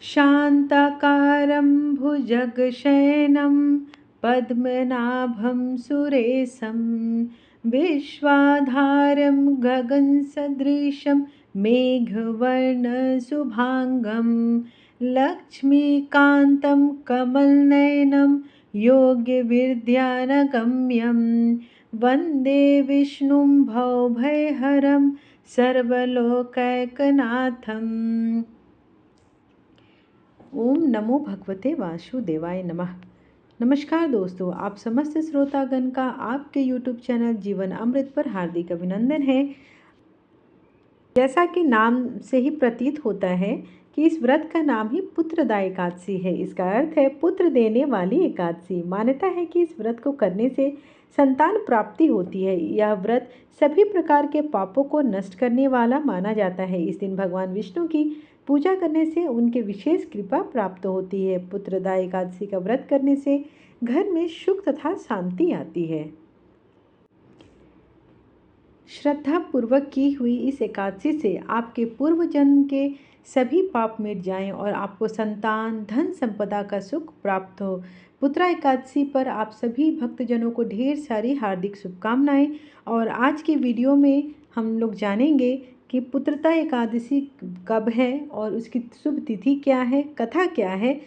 शान्ताकारं भुजगशयनं पद्मनाभं सुरेशं विश्वाधारं गगनसदृशं मेघवर्णशुभाङ्गं लक्ष्मीकान्तं कमलनयनं योग्यविद्यानगम्यं वन्दे विष्णुं भवभयहरं सर्वलोकैकनाथम्। ओम नमो भगवते वासुदेवाय नमः। नमस्कार दोस्तों, आप समस्त श्रोतागण का आपके YouTube चैनल जीवन अमृत पर हार्दिक अभिनंदन है। जैसा कि नाम से ही प्रतीत होता है कि इस व्रत का नाम ही पुत्रदा एकादशी है। इसका अर्थ है पुत्र देने वाली एकादशी। मान्यता है कि इस व्रत को करने से संतान प्राप्ति होती है। यह व्रत सभी प्रकार के पापों को नष्ट करने वाला माना जाता है। इस दिन भगवान विष्णु की पूजा करने से उनके विशेष कृपा प्राप्त होती है। पुत्रदा एकादशी का व्रत करने से घर में सुख तथा शांति आती है। श्रद्धा पूर्वक की हुई इस एकादशी से आपके पूर्व जन्म के सभी पाप मिट जाएं और आपको संतान, धन संपदा का सुख प्राप्त हो। पुत्रा एकादशी पर आप सभी भक्तजनों को ढेर सारी हार्दिक शुभकामनाएं। और आज की वीडियो में हम लोग जानेंगे कि पुत्रदा एकादशी कब है और उसकी शुभ तिथि क्या है, कथा क्या है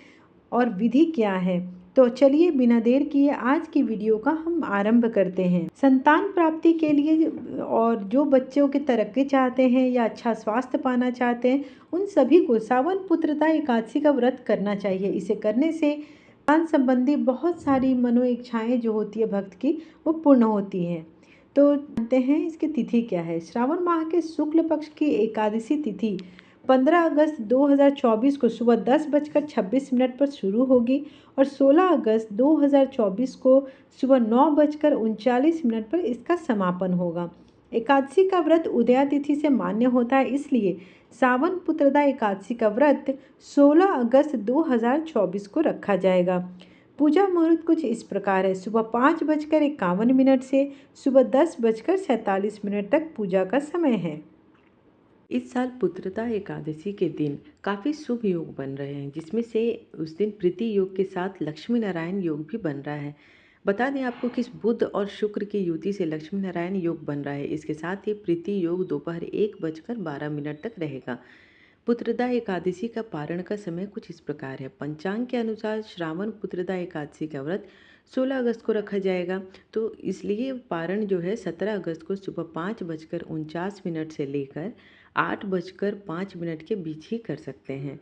और विधि क्या है। तो चलिए बिना देर किए आज की वीडियो का हम आरंभ करते हैं। संतान प्राप्ति के लिए और जो बच्चों की तरक्की चाहते हैं या अच्छा स्वास्थ्य पाना चाहते हैं, उन सभी को सावन पुत्रदा एकादशी का व्रत करना चाहिए। इसे करने से संतान संबंधी बहुत सारी मनोइच्छाएं जो होती है भक्त की, वो पूर्ण होती हैं। तो जानते हैं इसकी तिथि क्या है। श्रावण माह के शुक्ल पक्ष की एकादशी तिथि 15 अगस्त 2024 को सुबह 10:26 पर शुरू होगी और 16 अगस्त 2024 को सुबह 9:39 पर इसका समापन होगा। एकादशी का व्रत उदया तिथि से मान्य होता है, इसलिए सावन पुत्रदा एकादशी का व्रत 16 अगस्त 2024 को रखा जाएगा। पूजा मुहूर्त कुछ इस प्रकार है। सुबह 5:51 से सुबह 10:47 तक पूजा का समय है। इस साल पुत्रदा एकादशी के दिन काफ़ी शुभ योग बन रहे हैं, जिसमें से उस दिन प्रीति योग के साथ लक्ष्मी नारायण योग भी बन रहा है। बता दें आपको कि इस बुध और शुक्र की युति से लक्ष्मी नारायण योग बन रहा है। इसके साथ ही प्रीति योग दोपहर 1:12 तक रहेगा। पुत्रदा एकादशी का पारण का समय कुछ इस प्रकार है। पंचांग के अनुसार श्रावण पुत्रदा एकादशी का व्रत 16 अगस्त को रखा जाएगा, तो इसलिए पारण जो है 17 अगस्त को सुबह 5:49 से लेकर 8:05 के बीच ही कर सकते हैं।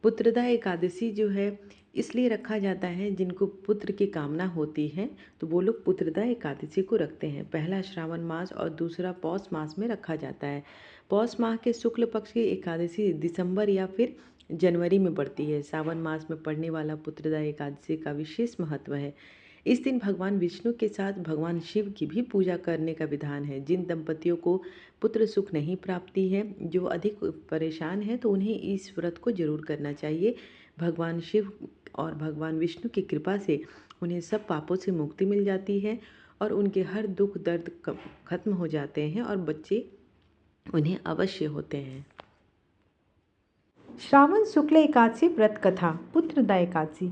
पुत्रदा एकादशी जो है इसलिए रखा जाता है, जिनको पुत्र की कामना होती है तो वो लोग पुत्रदा एकादशी को रखते हैं। पहला श्रावण मास और दूसरा पौष मास में रखा जाता है। पौष माह के शुक्ल पक्ष की एकादशी दिसंबर या फिर जनवरी में पड़ती है। सावन मास में पड़ने वाला पुत्रदा एकादशी का विशेष महत्व है। इस दिन भगवान विष्णु के साथ भगवान शिव की भी पूजा करने का विधान है। जिन दंपतियों को पुत्र सुख नहीं प्राप्ति है, जो अधिक परेशान है, तो उन्हें इस व्रत को जरूर करना चाहिए। भगवान शिव और भगवान विष्णु की कृपा से उन्हें सब पापों से मुक्ति मिल जाती है और उनके हर दुख दर्द खत्म हो जाते हैं और बच्चे उन्हें अवश्य होते हैं। श्रावण शुक्ल एकादशी व्रत कथा। पुत्रदा एकादशी।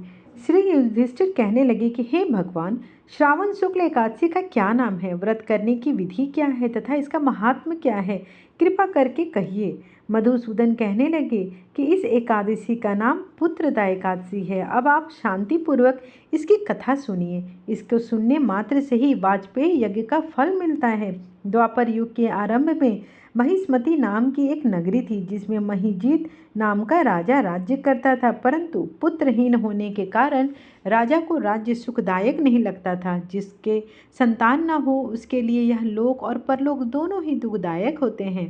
श्री युधिष्ठिर कहने लगे कि हे भगवान, श्रावण शुक्ल एकादशी का क्या नाम है, व्रत करने की विधि क्या है तथा इसका महात्म्य क्या है, कृपा करके कहिए। मधुसूदन कहने लगे कि इस एकादशी का नाम पुत्रदा एकादशी है। अब आप शांतिपूर्वक इसकी कथा सुनिए। इसको सुनने मात्र से ही वाजपेयी यज्ञ का फल मिलता है। द्वापर युग के आरंभ में महिष्मती नाम की एक नगरी थी, जिसमें महिजीत नाम का राजा राज्य करता था, परंतु पुत्रहीन होने के कारण राजा को राज्य सुखदायक नहीं लगता था। जिसके संतान न हो उसके लिए यह लोक और परलोक दोनों ही दुखदायक होते हैं।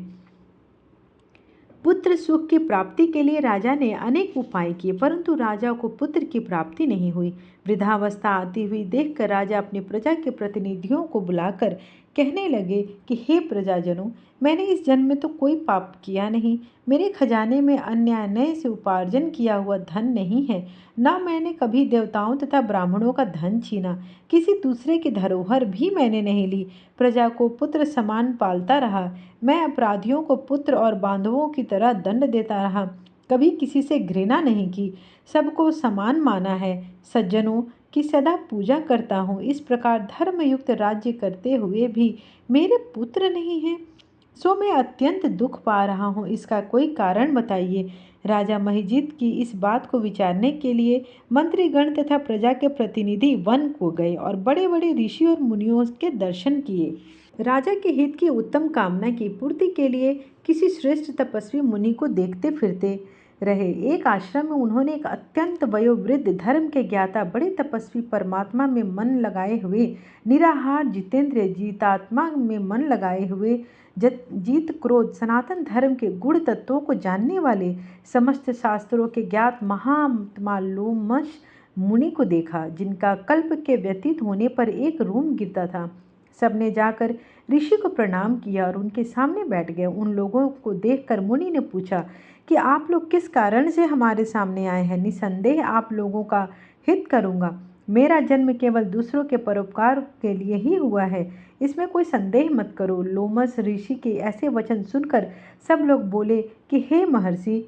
पुत्र सुख की प्राप्ति के लिए राजा ने अनेक उपाय किए, परंतु राजा को पुत्र की प्राप्ति नहीं हुई। वृद्धावस्था आती हुई देखकर राजा अपनी प्रजा के प्रतिनिधियों को बुलाकर कहने लगे कि हे प्रजाजनों, मैंने इस जन्म में तो कोई पाप किया नहीं। मेरे खजाने में अन्याय से उपार्जन किया हुआ धन नहीं है, न मैंने कभी देवताओं तथा ब्राह्मणों का धन छीना, किसी दूसरे की धरोहर भी मैंने नहीं ली। प्रजा को पुत्र समान पालता रहा। मैं अपराधियों को पुत्र और बांधवों की तरह दंड देता रहा। कभी किसी से घृणा नहीं की, सबको समान माना है, सज्जनों की सदा पूजा करता हूँ। इस प्रकार धर्मयुक्त राज्य करते हुए भी मेरे पुत्र नहीं हैं, सो मैं अत्यंत दुख पा रहा हूँ। इसका कोई कारण बताइए। राजा महिजीत की इस बात को विचारने के लिए मंत्रीगण तथा प्रजा के प्रतिनिधि वन को गए और बड़े बड़े ऋषि और मुनियों के दर्शन किए। राजा के हित की उत्तम कामना की पूर्ति के लिए किसी श्रेष्ठ तपस्वी मुनि को देखते फिरते रहे। एक आश्रम में उन्होंने एक अत्यंत वयोवृद्ध धर्म के ज्ञाता बड़े तपस्वी, परमात्मा में मन लगाए हुए निराहार, जितेंद्रिय, जीतात्मा में मन लगाए हुए, जीत क्रोध, सनातन धर्म के गुण तत्वों को जानने वाले, समस्त शास्त्रों के ज्ञात महात्मा लोमश मुनि को देखा, जिनका कल्प के व्यतीत होने पर एक रोम गिरता था। सबने जाकर ऋषि को प्रणाम किया और उनके सामने बैठ गए। उन लोगों को देखकर मुनि ने पूछा कि आप लोग किस कारण से हमारे सामने आए हैं। निसंदेह आप लोगों का हित करूँगा। मेरा जन्म केवल दूसरों के परोपकार के लिए ही हुआ है, इसमें कोई संदेह मत करो। लोमस ऋषि के ऐसे वचन सुनकर सब लोग बोले कि हे महर्षि,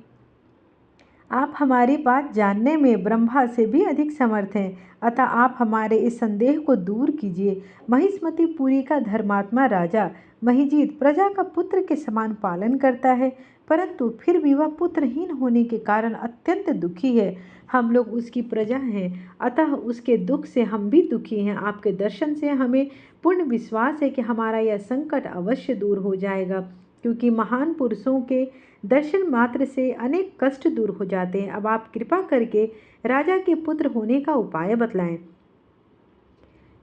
आप हमारी बात जानने में ब्रह्मा से भी अधिक समर्थ हैं, अतः आप हमारे इस संदेह को दूर कीजिए। महिष्मतिपुरी का धर्मात्मा राजा महिजीत प्रजा का पुत्र के समान पालन करता है, परंतु फिर भी वह पुत्रहीन होने के कारण अत्यंत दुखी है। हम लोग उसकी प्रजा हैं, अतः उसके दुख से हम भी दुखी हैं। आपके दर्शन से हमें पूर्ण विश्वास है कि हमारा यह संकट अवश्य दूर हो जाएगा, क्योंकि महान पुरुषों के दर्शन मात्र से अनेक कष्ट दूर हो जाते हैं। अब आप कृपा करके राजा के पुत्र होने का उपाय बतलाएं।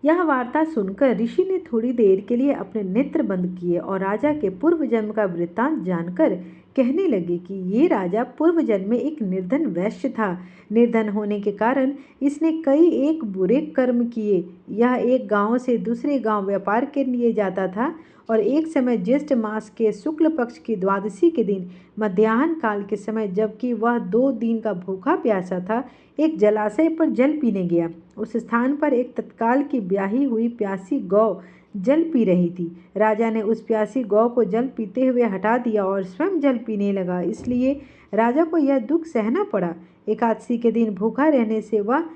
यह वार्ता सुनकर ऋषि ने थोड़ी देर के लिए अपने नेत्र बंद किए और राजा के पूर्व जन्म का वृत्तांत जानकर कहने लगे कि ये राजा पूर्व जन्म में एक निर्धन वैश्य था। निर्धन होने के कारण इसने कई एक बुरे कर्म किए। यह एक गांव से दूसरे गांव व्यापार के लिए जाता था और एक समय ज्येष्ठ मास के शुक्ल पक्ष की द्वादशी के दिन मध्याह्न काल के समय, जबकि वह 2 दिन का भूखा प्यासा था, एक जलाशय पर जल पीने गया। उस स्थान पर एक तत्काल की ब्याही हुई प्यासी गौ जल पी रही थी। राजा ने उस प्यासी गौ को जल पीते हुए हटा दिया और स्वयं जल पीने लगा, इसलिए राजा को यह दुख सहना पड़ा। एकादशी के दिन भूखा रहने से वह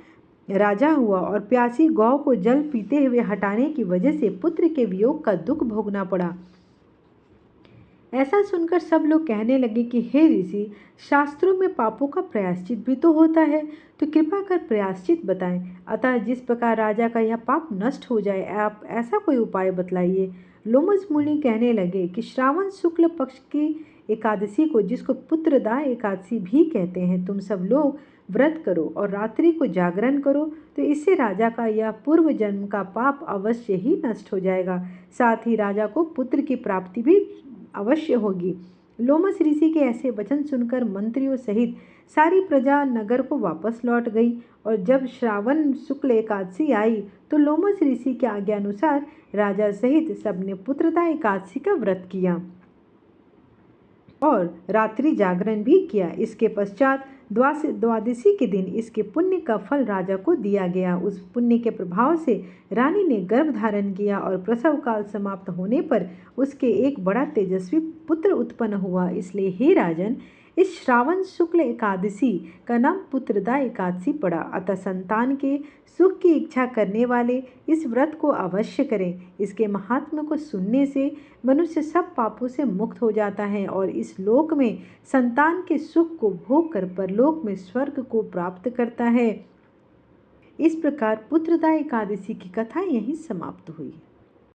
राजा हुआ और प्यासी गौ को जल पीते हुए हटाने की वजह से पुत्र के वियोग का दुख भोगना पड़ा। ऐसा सुनकर सब लोग कहने लगे कि हे ऋषि, शास्त्रों में पापों का प्रायश्चित भी तो होता है, तो कृपा कर प्रायश्चित बताएं। अतः जिस प्रकार राजा का यह पाप नष्ट हो जाए, आप ऐसा कोई उपाय बतलाइए। लोमस मुनि कहने लगे कि श्रावण शुक्ल पक्ष की एकादशी को, जिसको पुत्रदा एकादशी भी कहते हैं, तुम सब लोग व्रत करो और रात्रि को जागरण करो, तो इससे राजा का यह पूर्व जन्म का पाप अवश्य ही नष्ट हो जाएगा। साथ ही राजा को पुत्र की प्राप्ति भी अवश्य होगी। लोमस ऋषि के ऐसे वचन सुनकर मंत्रियों सहित सारी प्रजा नगर को वापस लौट गई और जब श्रावण शुक्ल एकादशी आई तो लोमस ऋषि के आज्ञा अनुसार राजा सहित सबने पुत्रदा एकादशी का व्रत किया और रात्रि जागरण भी किया। इसके पश्चात द्वादशी के दिन इसके पुण्य का फल राजा को दिया गया। उस पुण्य के प्रभाव से रानी ने गर्भ धारण किया और प्रसव काल समाप्त होने पर उसके एक बड़ा तेजस्वी पुत्र उत्पन्न हुआ। इसलिए हे राजन, इस श्रावण शुक्ल एकादशी का नाम पुत्रदा एकादशी पड़ा। अतः संतान के सुख की इच्छा करने वाले इस व्रत को अवश्य करें। इसके महात्म्य को सुनने से मनुष्य सब पापों से मुक्त हो जाता है और इस लोक में संतान के सुख को भोग कर परलोक में स्वर्ग को प्राप्त करता है। इस प्रकार पुत्रदा एकादशी की कथा यहीं समाप्त हुई।